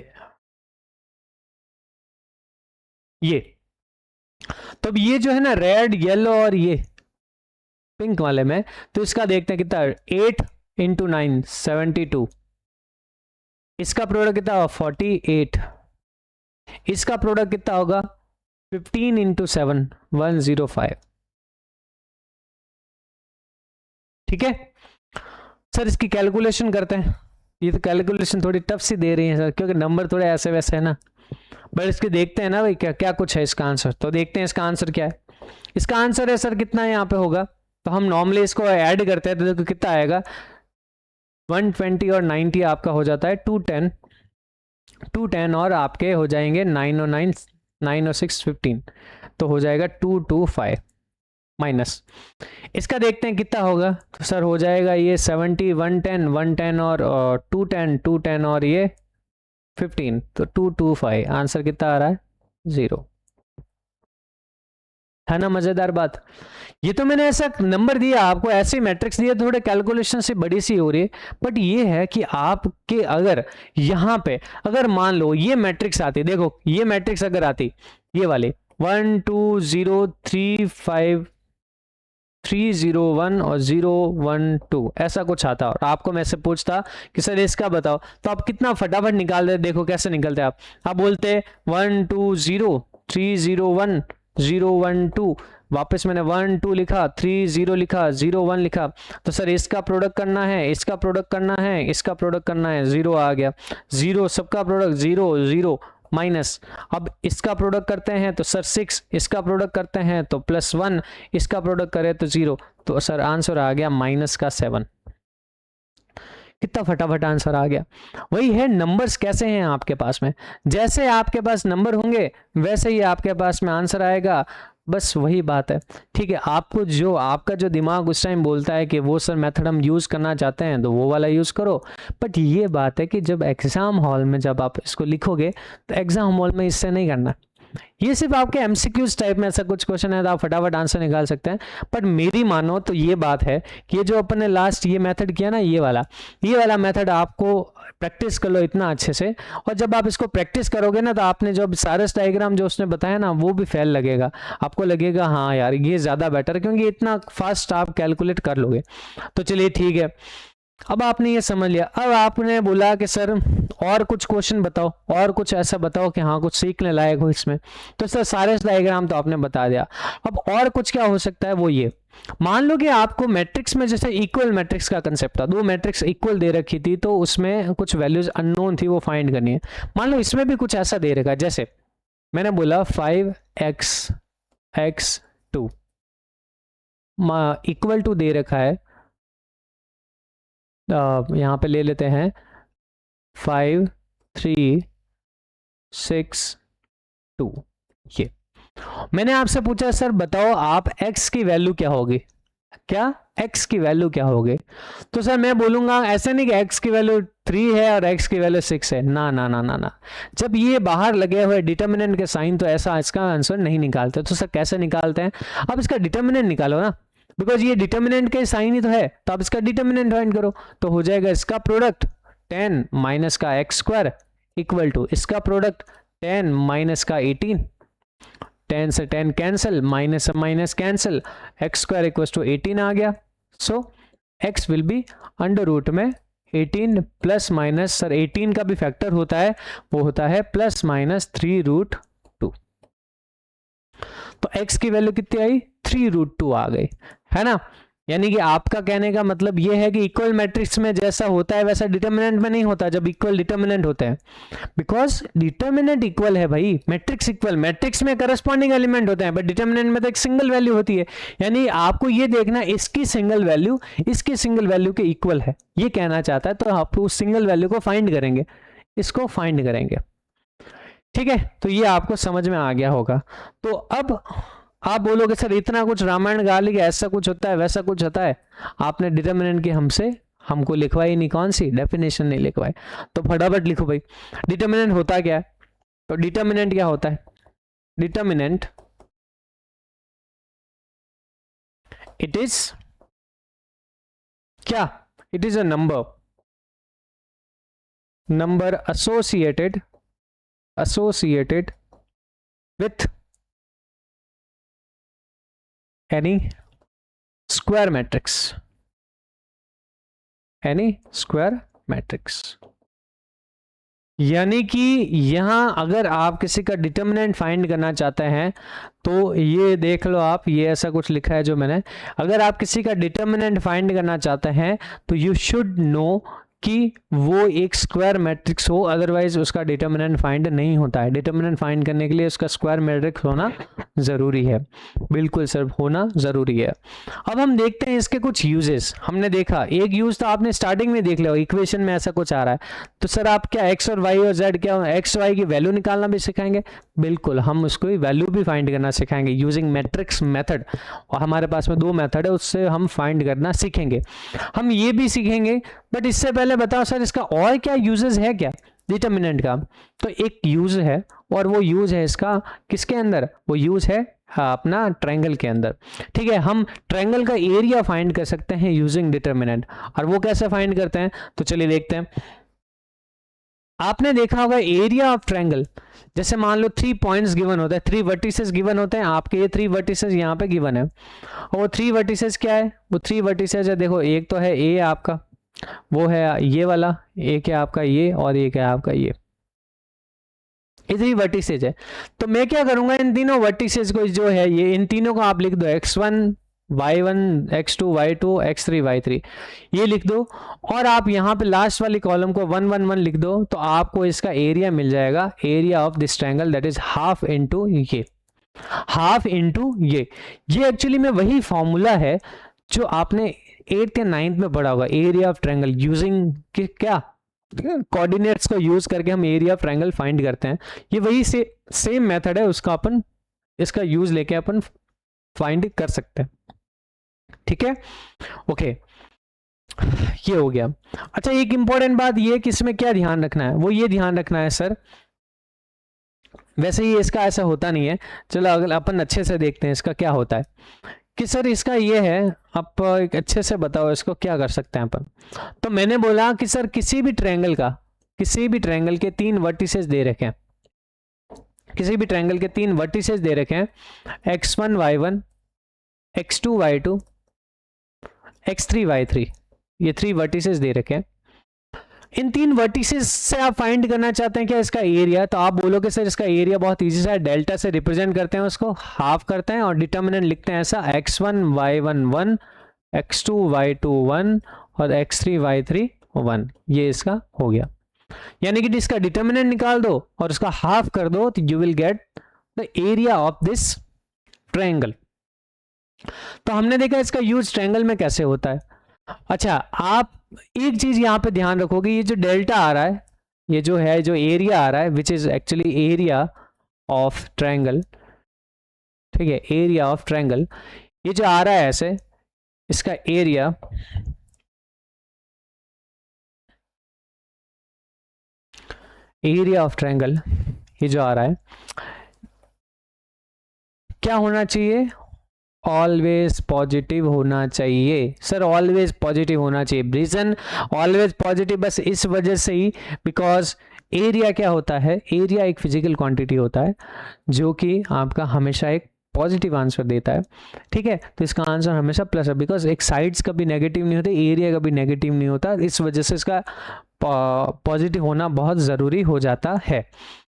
तो अब ये जो है ना रेड येलो और ये पिंक वाले में, तो इसका देखते हैं कितना, 8 इंटू 9 72, इसका प्रोडक्ट कितना होगा 48, इसका प्रोडक्ट कितना होगा 15 इंटू 7 105। ठीक है सर, इसकी कैलकुलेशन करते हैं। ये तो कैलकुलेशन थोड़ी टफ सी दे रही है सर, क्योंकि नंबर थोड़े ऐसे वैसे है ना, बट इसके देखते हैं ना भाई क्या क्या कुछ है इसका आंसर। तो देखते हैं इसका आंसर क्या है। इसका आंसर है सर कितना यहाँ पे होगा, तो हम नॉर्मली इसको ऐड करते हैं तो देखो कितना आएगा, 120 और 90 आपका हो जाता है 210 और आपके हो जाएंगे 9 और 9 9 और 6 15, तो हो जाएगा 225 माइनस। इसका देखते हैं कितना होगा। तो सर हो जाएगा ये 70 110 110 और 210 210 और ये 15, तो 225। आंसर कितना आ रहा है 0। है ना मजेदार बात। ये तो मैंने ऐसा नंबर दिया आपको, ऐसे मैट्रिक्स दिया, थोड़े कैलकुलेशन से बड़ी सी हो रही है, बट ये है कि आपके अगर यहाँ पे अगर मान लो ये मैट्रिक्स आती, देखो ये मैट्रिक्स अगर आती ये वाले 1 2 0 3 5 3 0 1 और 0 1 2 ऐसा कुछ आता और आपको मैं से पूछता कि सर इसका बताओ, तो आप कितना फटाफट निकाल दे। देखो कैसे निकलते आप बोलते 1 2 0 3 0 1 0 1 2, वापस मैंने 1 2 लिखा, 3 0 लिखा, 0 1 लिखा। तो सर इसका प्रोडक्ट करना है, इसका प्रोडक्ट करना है, इसका प्रोडक्ट करना है, 0 आ गया, 0 सबका प्रोडक्ट 0 0 माइनस। अब इसका प्रोडक्ट करते हैं तो सर 6, इसका प्रोडक्ट करते हैं तो +1, इसका प्रोडक्ट करें तो 0, तो सर आंसर आ गया -7। कितना फटाफट आंसर आ गया। वही है नंबर्स कैसे हैं आपके पास में, जैसे आपके पास नंबर होंगे वैसे ही आपके पास में आंसर आएगा, बस वही बात है। ठीक है, आपको जो आपका जो दिमाग उस टाइम बोलता है कि वो सर मेथड हम यूज़ करना चाहते हैं तो वो वाला यूज़ करो, बट ये बात है कि जब एग्ज़ाम हॉल में जब आप इसको लिखोगे तो एग्ज़ाम हॉल में इससे नहीं करना। ये सिर्फ आपके एमसीक्यूज टाइप में ऐसा कुछ क्वेश्चन है तो आप फटाफट आंसर निकाल सकते हैं, बट मेरी मानो तो ये बात है कि ये जो अपन ने लास्ट ये मेथड किया ना, ये वाला मेथड आपको प्रैक्टिस कर लो इतना अच्छे से, और जब आप इसको प्रैक्टिस करोगे ना तो आपने जो सारस डायग्राम जो उसने बताया ना वो भी फेल लगेगा, आपको लगेगा हाँ यार ये ज़्यादा बेटर, क्योंकि इतना फास्ट आप कैलकुलेट कर लोगे। तो चलिए ठीक है, अब आपने ये समझ लिया। अब आपने बोला कि सर और कुछ क्वेश्चन बताओ, और कुछ ऐसा बताओ कि हाँ कुछ सीखने लायक हो इसमें, तो सर सारस डायग्राम तो आपने बता दिया। अब और कुछ क्या हो सकता है, वो ये मान लो कि आपको मैट्रिक्स में जैसे इक्वल मैट्रिक्स का कंसेप्ट था, दो मैट्रिक्स इक्वल दे रखी थी तो उसमें कुछ वैल्यूज अननोन थी वो फाइंड करनी है। मान लो इसमें भी कुछ ऐसा दे रखा, जैसे मैंने बोला 5x x2 इक्वल टू दे रखा है, यहाँ पे ले लेते हैं 5 3 6 2। ये मैंने आपसे पूछा सर बताओ आप x की वैल्यू क्या होगी, क्या x की वैल्यू क्या होगी? तो सर मैं बोलूंगा ऐसे नहीं कि x की वैल्यू 3 है और x की वैल्यू 6 है, ना ना ना ना ना। जब ये बाहर लगे हुए डिटर्मिनेंट के साइन तो ऐसा इसका आंसर नहीं निकालते। तो सर कैसे निकालते हैं? अब इसका डिटर्मिनेंट निकालो ना, बिकॉज ये डिटर्मिनेंट के साइन ही तो है, तो आप इसका डिटर्मिनेंट फाइंड करो। तो हो जाएगा इसका प्रोडक्ट 10 माइनस का एक्स स्क्वायर इक्वल टू इसका प्रोडक्ट 10 माइनस का 18, 10 से 10 कैंसिल, माइनस से minus cancel, x square equal to 18 आ गया। So x will be under root में 18 प्लस माइनस, सर 18 का भी फैक्टर होता है, वो होता है प्लस माइनस 3√2। तो x की वैल्यू कितनी आई? 3√2 आ गई, है ना। यानी कि आपका कहने का मतलब ये है कि इक्वल मैट्रिक्स में जैसा होता है वैसा डिटर्मिनेंट में नहीं होता जब इक्वल डिटर्मिनेंट होते हैं, बिकॉज डिटर्मिनेंट इक्वल है भाई, मैट्रिक्स इक्वल, मैट्रिक्स में करस्पॉन्डिंग एलिमेंट होते हैं, बट डिटर्मिनेंट में तो एक सिंगल वैल्यू होती है। यानी आपको ये देखना इसकी सिंगल वैल्यू इसकी सिंगल वैल्यू के इक्वल है, ये कहना चाहता है। तो आप उस सिंगल वैल्यू को फाइंड करेंगे, इसको फाइंड करेंगे, ठीक है। तो ये आपको समझ में आ गया होगा। तो अब आप बोलोगे सर इतना कुछ रामायण गा ली, ऐसा कुछ होता है वैसा कुछ होता है, आपने डिटर्मिनेंट की हमको लिखवाई नहीं, कौन सी डेफिनेशन नहीं लिखवाई। तो फटाफट लिखो भाई डिटर्मिनेंट होता क्या है। तो डिटर्मिनेंट क्या होता है? डिटर्मिनेंट इट इज क्या? It is a number associated with any square matrix, यानी कि यहां अगर आप किसी का डिटर्मिनेंट फाइंड करना चाहते हैं तो ये देख लो आप, ये ऐसा कुछ लिखा है जो मैंने, अगर आप किसी का डिटर्मिनेंट फाइंड करना चाहते हैं तो यू शुड नो कि वो एक स्क्वायर मैट्रिक्स हो, अदरवाइज उसका डिटर्मिनेंट फाइंड नहीं होता है। डिटर्मिनेंट फाइंड करने के लिए उसका स्क्वायर मैट्रिक्स होना जरूरी है, बिल्कुल सर होना जरूरी है। अब हम देखते हैं इसके कुछ यूजेस। हमने देखा एक यूज तो आपने स्टार्टिंग में देख लिया, इक्वेशन में ऐसा कुछ आ रहा है, तो सर आप क्या एक्स और वाई और जेड क्या एक्स वाई की वैल्यू निकालना भी सिखाएंगे? बिल्कुल, हम उसको वैल्यू भी फाइंड करना सिखाएंगे यूजिंग मैट्रिक्स मेथड, और हमारे पास में 2 मेथड है, उससे हम फाइंड करना सीखेंगे। हम ये भी सीखेंगे, बट इससे पहले बताओ सर इसका और क्या यूजेस है क्या डिटर्मिनेंट का? तो एक यूज है, और वो यूज है इसका किसके अंदर? वो यूज है अपना ट्रायंगल के अंदर, ठीक है। हम ट्रायंगल का एरिया फाइंड कर सकते हैं यूजिंग डिटर्मिनेंट, और वो कैसे फाइंड करते हैं तो चलिए देखते हैं। आपने देखा होगा एरिया ऑफ ट्रायंगल, जैसे मान लो 3 पॉइंट्स गिवन होता है, 3 वर्टिसेस गिवन होते हैं आपके, ये 3 वर्टिसेस यहाँ पे गिवन है, और वो 3 वर्टिसेस क्या है? वो 3 वर्टिसेस है, देखो एक तो है ए आपका, वो है ये वाला, एक है आपका ये, और एक है आपका ये 3 वर्टिसेज है। तो मैं क्या करूंगा, इन तीनों वर्टिसेज को जो है ये, इन तीनों को आप लिख दो x1 y1 x2 y2 x3 y3, ये लिख दो, और आप यहाँ पे लास्ट वाली कॉलम को 1 1 1 लिख दो, तो आपको इसका एरिया मिल जाएगा, area of this triangle, that is half into ये, हाफ इनटू ये एक्चुअली में वही फॉर्मूला है जो आपने 8th या 9th में पढ़ा होगा, एरिया ऑफ ट्रायंगल यूजिंग क्या कोऑर्डिनेट्स को यूज करके हम एरिया ऑफ ट्रायंगल फाइंड करते हैं। ये वही सेम मेथड है, उसका अपन इसका यूज लेके अपन फाइंड कर सकते हैं, ठीक है। ओके, ये हो गया। अच्छा, एक इंपॉर्टेंट बात ये कि इसमें क्या ध्यान रखना है, वो ये ध्यान रखना है सर, वैसे ही इसका ऐसा होता नहीं है, चलो अगर अपन अच्छे से देखते हैं इसका क्या होता है कि सर इसका ये है, आप एक अच्छे से बताओ इसको क्या कर सकते हैं अपन। तो मैंने बोला कि सर किसी भी ट्रायंगल के 3 वर्टिसेस दे रखे हैं, किसी भी ट्रायंगल के 3 वर्टिसेस दे रखे हैं, x1 y1 x2 y2 x3 y3, ये 3 वर्टिसेस दे रखे हैं। इन 3 वर्टिसेस से आप फाइंड करना चाहते हैं क्या इसका एरिया, तो आप बोलोगे सर इसका एरिया बहुत इजी सा है, डेल्टा से रिप्रेजेंट करते हैं, उसको हाफ करते हैं और डिटर्मिनेंट लिखते हैं ऐसा, x1 y1 1 x2 y2 1 और x3 y3 1, ये इसका हो गया। यानी कि इसका डिटर्मिनेंट निकाल दो और उसका हाफ कर दो, तो you will get the area of this triangle. तो हमने देखा इसका यूज ट्रायंगल में कैसे होता है। अच्छा, आप एक चीज यहां पे ध्यान रखोगे, ये जो डेल्टा आ रहा है, ये जो है जो एरिया आ रहा है, which is actually area of triangle, ठीक है, एरिया ऑफ ट्रायंगल, ये जो आ रहा है ऐसे, इसका एरिया ऑफ ट्रायंगल ये जो आ रहा है क्या होना चाहिए, ऑलवेज पॉजिटिव होना चाहिए। सर ऑलवेज पॉजिटिव होना चाहिए, रीजन ऑलवेज पॉजिटिव बस इस वजह से ही बिकॉज एरिया क्या होता है, एरिया एक फिजिकल क्वांटिटी होता है जो कि आपका हमेशा एक पॉजिटिव आंसर देता है, ठीक है। तो इसका आंसर हमेशा प्लस है, बिकॉज एक साइड्स कभी नेगेटिव नहीं होते, एरिया कभी नेगेटिव नहीं होता, इस वजह से इसका पॉजिटिव होना बहुत ज़रूरी हो जाता है,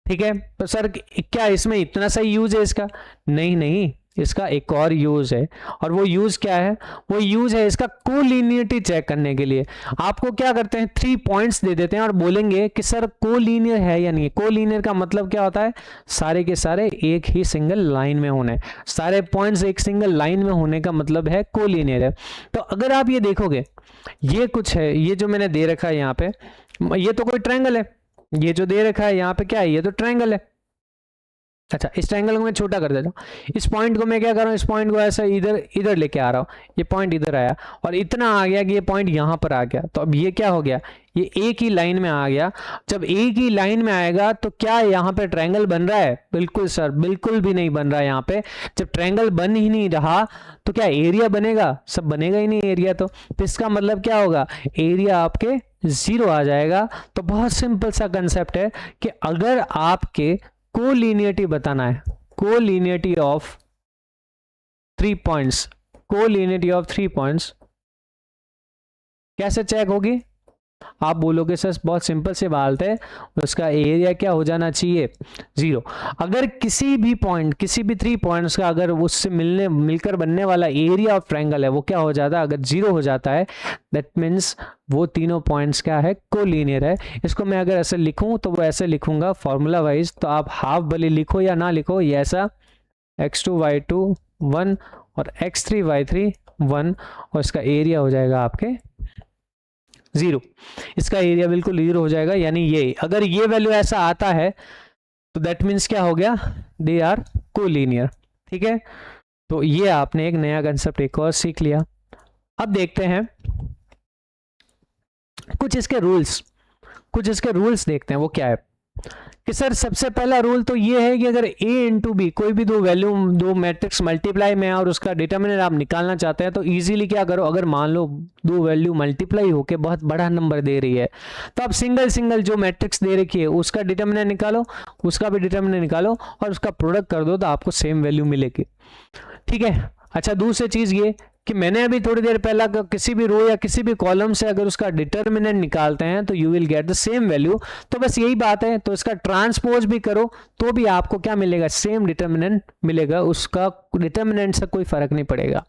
ठीक है। तो सर क्या इसमें इतना सा यूज है इसका, नहीं, इसका एक और यूज है, और वो यूज क्या है, वो यूज है इसका कोलिनियरिटी चेक करने के लिए। आपको क्या करते हैं 3 पॉइंट्स दे देते हैं और बोलेंगे कि सर कोलिनियर है या नहीं। कोलिनियर का मतलब क्या होता है, सारे के सारे एक ही सिंगल लाइन में होने, सारे पॉइंट्स एक सिंगल लाइन में होने का मतलब है कोलिनियर है। तो अगर आप ये देखोगे ये कुछ है, ये जो मैंने दे रखा है यहाँ पे, ये तो कोई ट्रायंगल है, ये जो दे रखा है यहाँ पे क्या है, ये तो ट्रायंगल है। अच्छा इस ट्रायंगल को मैं छोटा कर देता हूँ, इस पॉइंट को मैं क्या कर रहा हूँ, इस पॉइंट को ऐसा इधर लेके आ रहा हूँ, ये पॉइंट इधर आया और इतना आ गया कि ये पॉइंट यहाँ पर आ गया। तो अब ये क्या हो गया, ये एक ही लाइन में आ गया। जब एक ही लाइन में आएगा तो क्या यहाँ पे ट्रायंगल बन रहा है, बिल्कुल सर बिल्कुल भी नहीं बन रहा है। यहाँ पे जब ट्रायंगल बन ही नहीं रहा तो क्या एरिया बनेगा, सब बनेगा ही नहीं एरिया। तो इसका मतलब क्या होगा, एरिया आपके 0 आ जाएगा। तो बहुत सिंपल सा कंसेप्ट है कि अगर आपके कोलिनियरिटी बताना है, collinearity of 3 points, collinearity of 3 points कैसे चेक होगी, आप बोलोगे सर बहुत सिंपल से बात है, उसका एरिया क्या हो जाना चाहिए 0। अगर किसी भी पॉइंट, किसी भी 3 पॉइंट्स का अगर उससे मिलकर बनने वाला एरिया ऑफ ट्रायंगल है वो क्या हो जाता है, अगर 0 हो जाता है दैट मीन्स वो तीनों पॉइंट्स क्या है, कोलिनियर है। इसको मैं अगर ऐसे लिखूं तो वो ऐसे लिखूंगा फॉर्मूला वाइज, तो आप हाफ भले लिखो या ना लिखो, ये ऐसा x2 y2 1 और x3 y3 1 और इसका एरिया हो जाएगा आपके 0। इसका एरिया बिल्कुल 0 हो जाएगा, यानी ये अगर ये वैल्यू ऐसा आता है तो दैट मीन्स क्या हो गया, दे आर कोलिनियर, ठीक है। तो ये आपने एक नया कंसेप्ट एक और सीख लिया। अब देखते हैं कुछ इसके रूल्स देखते हैं वो क्या है। कि सर सबसे पहला रूल तो ये है कि अगर a इंटू बी कोई भी दो मैट्रिक्स मल्टीप्लाई में और उसका डिटर्मिनेंट आप निकालना चाहते हैं तो इजीली क्या करो, अगर मान लो दो वैल्यू मल्टीप्लाई होके बहुत बड़ा नंबर दे रही है तो आप सिंगल जो मैट्रिक्स दे रखी है उसका डिटर्मिनेंट निकालो, उसका भी डिटर्मिनेंट निकालो और उसका प्रोडक्ट कर दो तो आपको सेम वैल्यू मिलेगी, ठीक है। अच्छा दूसरी चीज ये कि मैंने अभी थोड़ी देर पहला किसी भी रो या किसी भी कॉलम से अगर उसका डिटर्मिनेंट निकालते हैं तो you will get the same value. तो बस यही बात है, तो इसका ट्रांसपोज भी करो तो भी आपको क्या मिलेगा, सेम डिटर्मिनेंट मिलेगा, उसका डिटर्मिनेंट से कोई फर्क नहीं पड़ेगा।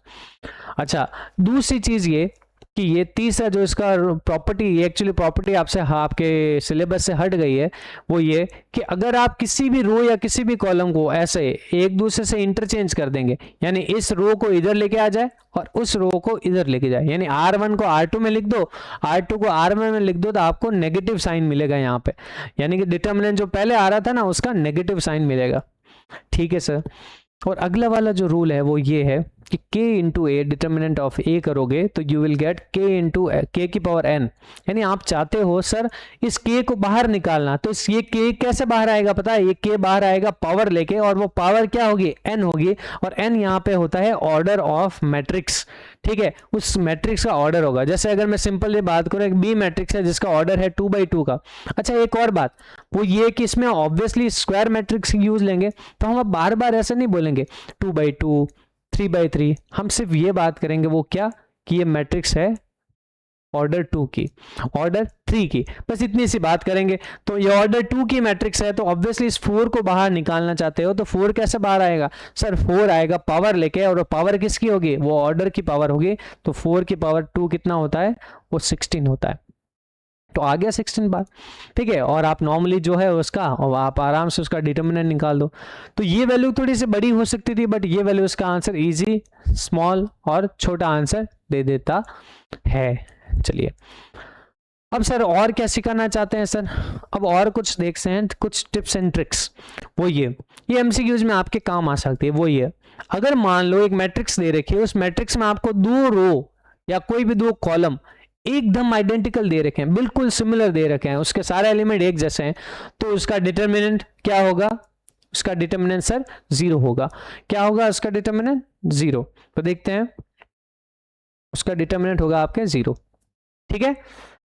अच्छा दूसरी चीज ये कि ये तीसरा जो इसका प्रॉपर्टी, ये एक्चुअली प्रॉपर्टी आपसे आपके सिलेबस से हट गई है, वो ये कि अगर आप किसी भी रो या किसी भी कॉलम को ऐसे एक दूसरे से इंटरचेंज कर देंगे, यानी इस रो को इधर लेके आ जाए और उस रो को इधर लेके जाए, यानी R1 को R2 में लिख दो, R2 को R1 में लिख दो, तो आपको नेगेटिव साइन मिलेगा यहाँ पे, यानी कि डिटर्मिनेंट जो पहले आ रहा था ना उसका नेगेटिव साइन मिलेगा, ठीक है सर। और अगला वाला जो रूल है वो ये है कि k into A determinant of a करोगे तो you will get k into k की पावर n, यानी आप चाहते हो सर इस k को बाहर निकालना, तो ये k कैसे बाहर आएगा पता है, ये k बाहर आएगा पावर लेके, और वो पावर क्या होगी, n होगी, और n यहाँ पे होता है ऑर्डर ऑफ मैट्रिक्स, ठीक है, उस मैट्रिक्स का ऑर्डर होगा। जैसे अगर मैं सिंपल ये बात करूं, एक बी मैट्रिक्स है जिसका ऑर्डर है 2x2 का। अच्छा एक और बात वो ये कि इसमें ऑब्वियसली स्क्वायर मैट्रिक्स यूज लेंगे, तो हम बार बार ऐसे नहीं बोलेंगे 2x2 3x3, हम सिर्फ ये बात करेंगे वो क्या कि ये मैट्रिक्स है ऑर्डर 2 की, ऑर्डर 3 की, बस इतनी सी बात करेंगे। तो ये ऑर्डर 2 की मैट्रिक्स है तो ऑब्वियसली इस 4 को बाहर निकालना चाहते हो, तो 4 कैसे बाहर आएगा सर, 4 आएगा पावर लेके, और पावर किसकी होगी, वो ऑर्डर की पावर होगी, तो 4 की पावर 2 कितना होता है, वो 16 होता है। तो आ गया 16 बार, ठीक है। और आप नॉर्मली जो है उसका, और आप आराम से उसका डिटर्मिनेंट निकाल दो। तो ये वैल्यू थोड़ी सी बड़ी हो सकती थी, बट ये वैल्यू इसका आंसर इजी, स्मॉल और छोटा आंसर दे देता है। चलिए अब सर और क्या सिखाना चाहते हैं सर, अब और कुछ देखते हैं, कुछ टिप्स एंड ट्रिक्स। वो ये एमसीक्यूज में आपके काम आ सकती है। वो ये अगर मान लो एक मैट्रिक्स दे रखी है, उस मैट्रिक्स में आपको 2 रो या कोई भी दो कॉलम एकदम आइडेंटिकल दे रखे हैं, बिल्कुल सिमिलर दे रखे हैं, उसके सारे एलिमेंट एक जैसे हैं, तो उसका डिटर्मिनेंट क्या होगा? उसका डिटर्मिनेंट सर 0 होगा। क्या होगा उसका डिटर्मिनेंट? 0। तो देखते हैं, उसका डिटर्मिनेंट होगा आपके 0। ठीक है।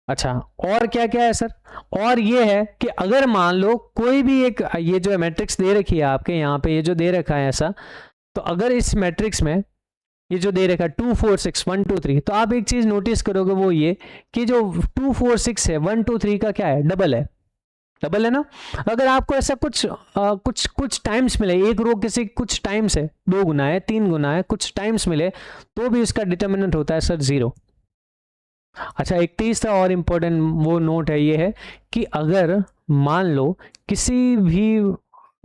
अच्छा, और क्या क्या है सर? और ये है कि अगर मान लो कोई भी एक, ये जो मैट्रिक्स दे रखी है आपके यहाँ पे, ये जो दे रखा है ऐसा, तो अगर इस मैट्रिक्स में ये जो दे रखा है 2 4 6 1 2 3, तो आप एक चीज नोटिस करोगे, वो ये कि जो 2 4 6 है 1 2 3 का क्या है? डबल है। डबल है ना। अगर आपको ऐसा कुछ टाइम्स मिले, एक रो किसी कुछ टाइम्स है, 2 गुना है 3 गुना है, कुछ टाइम्स मिले, तो भी उसका डिटर्मिनेंट होता है सर 0। अच्छा, एक तीसरा और इंपॉर्टेंट वो नोट है, ये है कि अगर मान लो किसी भी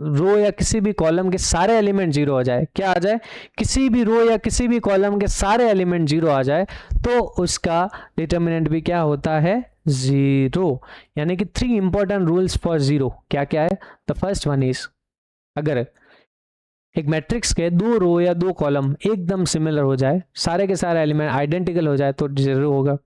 रो या किसी भी कॉलम के सारे एलिमेंट 0 आ जाए, क्या आ जाए? किसी भी रो या किसी भी कॉलम के सारे एलिमेंट 0 आ जाए, तो उसका डिटर्मिनेंट भी क्या होता है? 0। यानी कि 3 इंपॉर्टेंट रूल्स फॉर 0 क्या क्या है? द फर्स्ट वन इज, अगर एक मैट्रिक्स के 2 रो या 2 कॉलम एकदम सिमिलर हो जाए, सारे के सारे एलिमेंट आइडेंटिकल हो जाए, तो 0 होगा।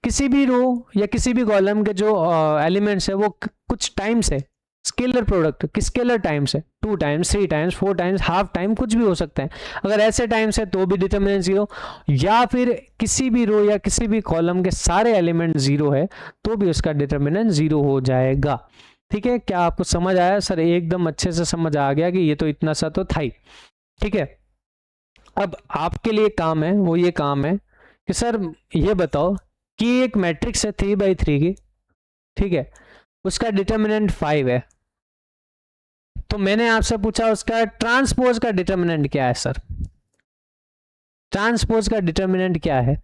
किसी भी रो या किसी भी कॉलम के जो एलिमेंट्स है वो कुछ टाइम्स है, स्केलर प्रोडक्ट किस स्केलर टाइम्स है, 2 times 3 times 4 times half time कुछ भी हो सकता है, अगर ऐसे टाइम्स है तो भी डिटर्मिनेंट 0। या फिर किसी भी रो या किसी भी कॉलम के सारे एलिमेंट 0 है, तो भी उसका डिटर्मिनेंट 0 हो जाएगा। ठीक है, क्या आपको समझ आया सर? एकदम अच्छे से समझ आ गया कि ये तो इतना सा तो था ही। ठीक है, अब आपके लिए काम है, वो ये काम है कि सर ये बताओ कि एक मैट्रिक्स है 3/3 की, ठीक है, उसका डिटर्मिनेंट 5 है, तो मैंने आपसे पूछा उसका ट्रांसपोज का डिटर्मिनेंट क्या है सर? ट्रांसपोज का डिटर्मिनेंट क्या है?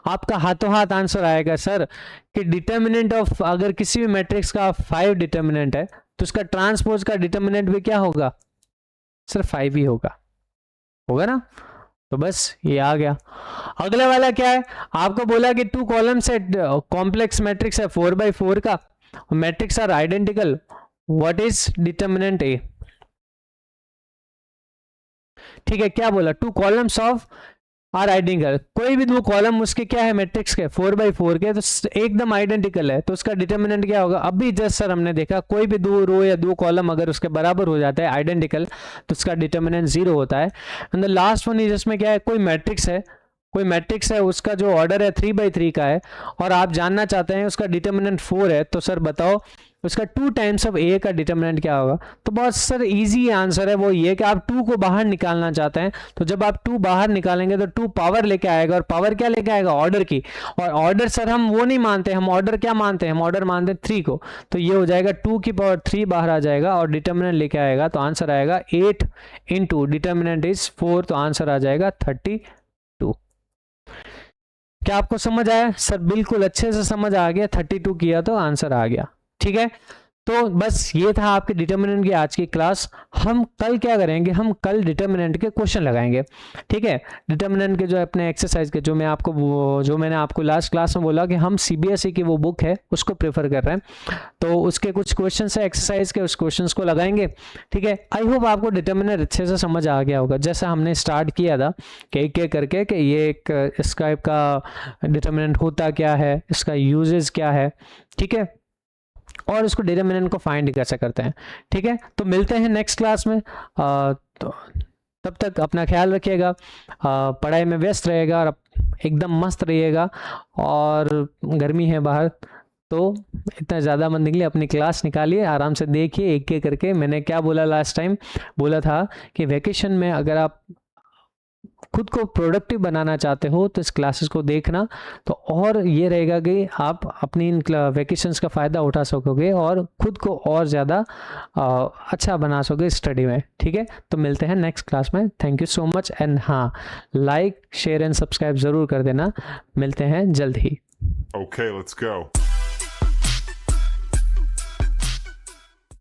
आपका हाथों हाथ आंसर आएगा सर कि डिटर्मिनेंट ऑफ, अगर किसी भी मैट्रिक्स का 5 डिटर्मिनेंट है, तो उसका ट्रांसपोज का डिटर्मिनेंट भी क्या होगा सर? 5 ही होगा। होगा ना? तो बस ये आ गया। अगला वाला क्या है? आपको बोला कि 2 कॉलम से कॉम्प्लेक्स मैट्रिक्स है 4/4 का, matrix are identical, what is determinant A? ठीक है, क्या बोला? 2 कॉलम्स ऑफ आर आइडेंटिकल, कोई भी 2 कॉलम उसके क्या है मैट्रिक्स के 4/4 के, तो एकदम आइडेंटिकल है, तो उसका डिटर्मिनेंट क्या होगा? अभी जस्ट सर हमने देखा कोई भी 2 रो या 2 कॉलम अगर उसके बराबर हो जाता है आइडेंटिकल, तो उसका डिटर्मिनेंट 0 होता है। And the last one is, जिसमें क्या है, कोई मैट्रिक्स है उसका जो ऑर्डर है 3/3 का है, और आप जानना चाहते हैं उसका डिटर्मिनेंट 4 है, तो सर बताओ उसका 2 टाइम्स ऑफ ए का डिटर्मिनेंट क्या होगा? तो बहुत सर इजी आंसर है, वो ये कि आप 2 को बाहर निकालना चाहते हैं, तो जब आप 2 बाहर निकालेंगे तो 2 पावर लेके आएगा, और पावर क्या लेके आएगा? ऑर्डर की। और ऑर्डर सर हम वो नहीं मानते, हम ऑर्डर क्या मानते हैं? हम ऑर्डर मानते हैं 3 को। तो ये हो जाएगा 2 की पावर 3 बाहर आ जाएगा और डिटर्मिनेंट लेके आएगा, तो आंसर आएगा 8 इंटू डिटर्मिनेंट इज 4, तो आंसर आ जाएगा 32। क्या आपको समझ आया सर? बिल्कुल अच्छे से समझ आ गया, 32 किया तो आंसर आ गया। ठीक है, तो बस ये था आपके डिटर्मिनेंट की आज की क्लास। हम कल क्या करेंगे? हम कल डिटर्मिनेंट के क्वेश्चन लगाएंगे। ठीक है, डिटर्मिनेंट के जो अपने एक्सरसाइज के, जो मैंने आपको लास्ट क्लास में बोला कि हम CBSE की वो बुक है उसको प्रेफर कर रहे हैं, तो उसके कुछ क्वेश्चन है एक्सरसाइज के, उस क्वेश्चन को लगाएंगे। ठीक है, आई होप आपको डिटर्मिनेंट अच्छे से समझ आ गया होगा, जैसा हमने स्टार्ट किया था कि एक करके कि ये एक इस टाइप का डिटर्मिनेंट होता क्या है, इसका यूजेस क्या है, ठीक है, और उसको डिटर्मिनेंट को फाइंड कैसे करते हैं। ठीक है, तो मिलते हैं नेक्स्ट क्लास में। तो तब तक अपना ख्याल रखिएगा, पढ़ाई में व्यस्त रहेगा और एकदम मस्त रहिएगा, और गर्मी है बाहर तो इतना ज़्यादा मत निकलिए, अपनी क्लास निकालिए, आराम से देखिए एक करके। मैंने क्या बोला लास्ट टाइम? बोला था कि वैकेशन में अगर आप खुद को प्रोडक्टिव बनाना चाहते हो तो इस क्लासेस को देखना, तो और ये रहेगा कि आप अपनी इन वैकेशंस का फ़ायदा उठा सकोगे और खुद को और ज़्यादा अच्छा बना सकोगे स्टडी में। ठीक है, तो मिलते हैं नेक्स्ट क्लास में। Thank you so much, and हाँ, लाइक शेयर एंड सब्सक्राइब ज़रूर कर देना। मिलते हैं जल्द ही। Okay, let's go.